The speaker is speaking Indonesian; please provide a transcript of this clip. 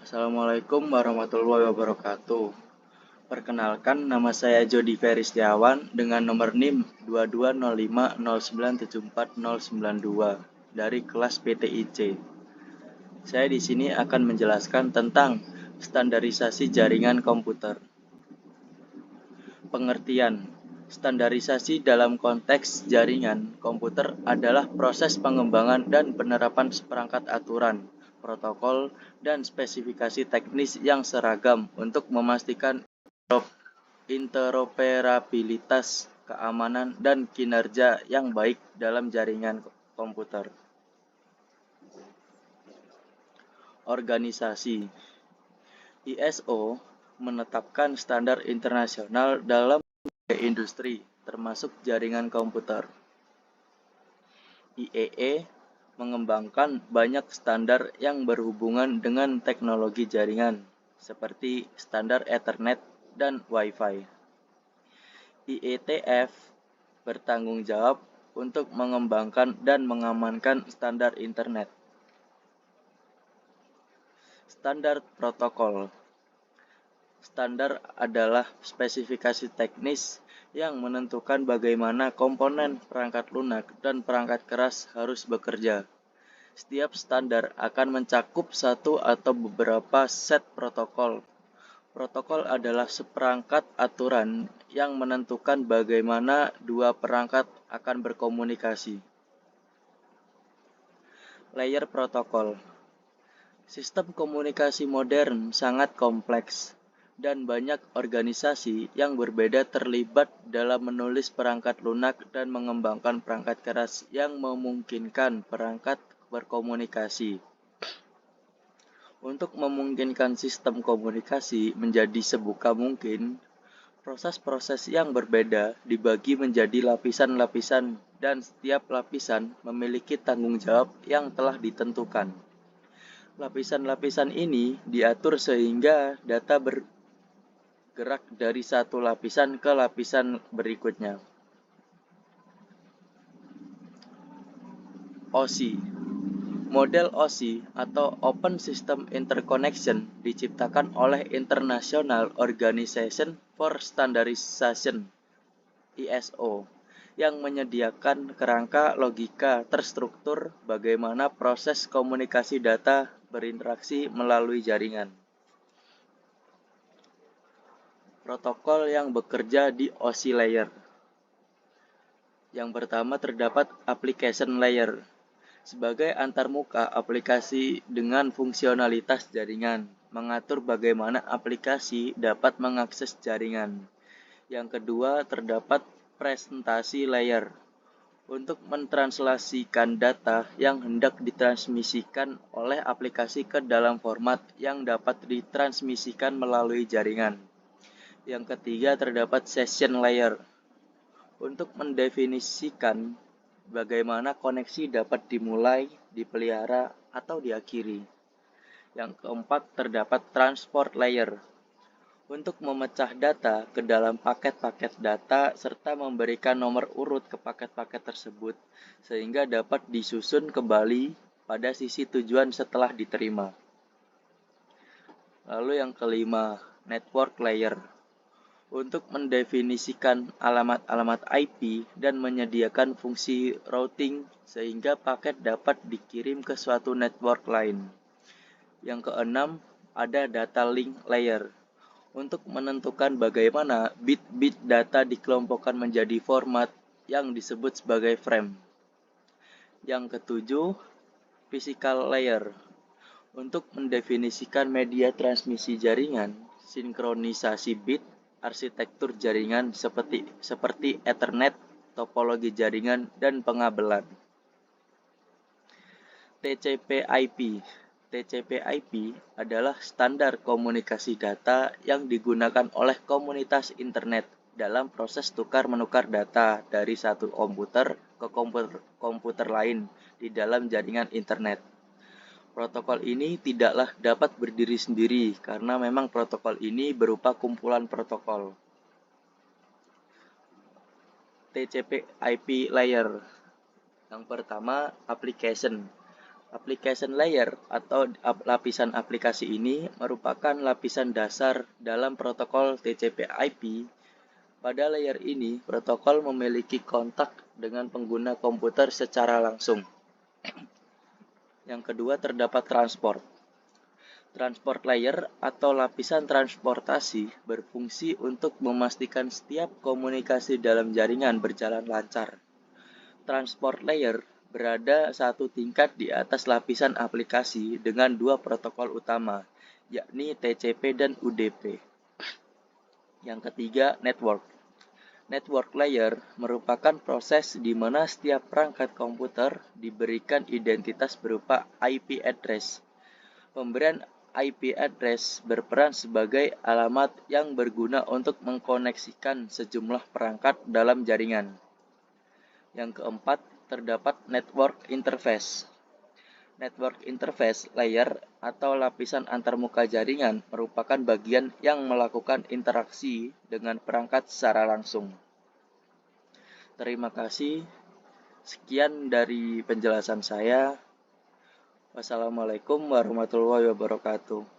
Assalamualaikum warahmatullahi wabarakatuh. Perkenalkan, nama saya Jody Ferry Setiawan dengan nomor NIM 220509749092 dari kelas PTIC. Saya di sini akan menjelaskan tentang standarisasi jaringan komputer. Pengertian: standarisasi dalam konteks jaringan komputer adalah proses pengembangan dan penerapan seperangkat aturan, protokol, dan spesifikasi teknis yang seragam untuk memastikan interoperabilitas, keamanan, dan kinerja yang baik dalam jaringan komputer. Organisasi ISO menetapkan standar internasional dalam industri, termasuk jaringan komputer. IEE mengembangkan banyak standar yang berhubungan dengan teknologi jaringan, seperti standar Ethernet dan Wi-Fi. IETF bertanggung jawab untuk mengembangkan dan mengamankan standar internet. Standar protokol. Standar adalah spesifikasi teknis yang menentukan bagaimana komponen perangkat lunak dan perangkat keras harus bekerja. Setiap standar akan mencakup satu atau beberapa set protokol. Protokol adalah seperangkat aturan yang menentukan bagaimana dua perangkat akan berkomunikasi. Layer protokol. Sistem komunikasi modern sangat kompleks, dan banyak organisasi yang berbeda terlibat dalam menulis perangkat lunak dan mengembangkan perangkat keras yang memungkinkan perangkat berkomunikasi. Untuk memungkinkan sistem komunikasi menjadi sebuka mungkin, proses-proses yang berbeda dibagi menjadi lapisan-lapisan dan setiap lapisan memiliki tanggung jawab yang telah ditentukan. Lapisan-lapisan ini diatur sehingga data bergerak dari satu lapisan ke lapisan berikutnya. OSI. Model OSI atau Open System Interconnection diciptakan oleh International Organization for Standardization (ISO) yang menyediakan kerangka logika terstruktur bagaimana proses komunikasi data berinteraksi melalui jaringan. Protokol yang bekerja di OSI layer. Yang pertama terdapat application layer. Sebagai antarmuka aplikasi dengan fungsionalitas jaringan, mengatur bagaimana aplikasi dapat mengakses jaringan. Yang kedua terdapat presentasi layer. Untuk mentranslasikan data yang hendak ditransmisikan oleh aplikasi ke dalam format yang dapat ditransmisikan melalui jaringan. Yang ketiga terdapat session layer. Untuk mendefinisikan bagaimana koneksi dapat dimulai, dipelihara, atau diakhiri. Yang keempat terdapat transport layer. Untuk memecah data ke dalam paket-paket data serta memberikan nomor urut ke paket-paket tersebut sehingga dapat disusun kembali pada sisi tujuan setelah diterima. Lalu yang kelima, network layer. Untuk mendefinisikan alamat-alamat IP dan menyediakan fungsi routing sehingga paket dapat dikirim ke suatu network lain. Yang keenam, ada data link layer. Untuk menentukan bagaimana bit-bit data dikelompokkan menjadi format yang disebut sebagai frame. Yang ketujuh, physical layer. Untuk mendefinisikan media transmisi jaringan, sinkronisasi bit, arsitektur jaringan seperti Ethernet, topologi jaringan, dan pengabelan. TCP/IP. TCP/IP adalah standar komunikasi data yang digunakan oleh komunitas internet dalam proses tukar-menukar data dari satu komputer ke komputer lain di dalam jaringan internet. Protokol ini tidaklah dapat berdiri sendiri karena memang protokol ini berupa kumpulan protokol. TCP/IP layer. Yang pertama, application. Application layer atau lapisan aplikasi ini merupakan lapisan dasar dalam protokol TCP/IP. Pada layer ini, protokol memiliki kontak dengan pengguna komputer secara langsung. Yang kedua, terdapat transport. Transport layer atau lapisan transportasi berfungsi untuk memastikan setiap komunikasi dalam jaringan berjalan lancar. Transport layer berada satu tingkat di atas lapisan aplikasi dengan dua protokol utama, yakni TCP dan UDP. Yang ketiga, network. Network layer merupakan proses di mana setiap perangkat komputer diberikan identitas berupa IP address. Pemberian IP address berperan sebagai alamat yang berguna untuk mengkoneksikan sejumlah perangkat dalam jaringan. Yang keempat, terdapat network interface. Network interface layer atau lapisan antarmuka jaringan merupakan bagian yang melakukan interaksi dengan perangkat secara langsung. Terima kasih. Sekian dari penjelasan saya. Wassalamualaikum warahmatullahi wabarakatuh.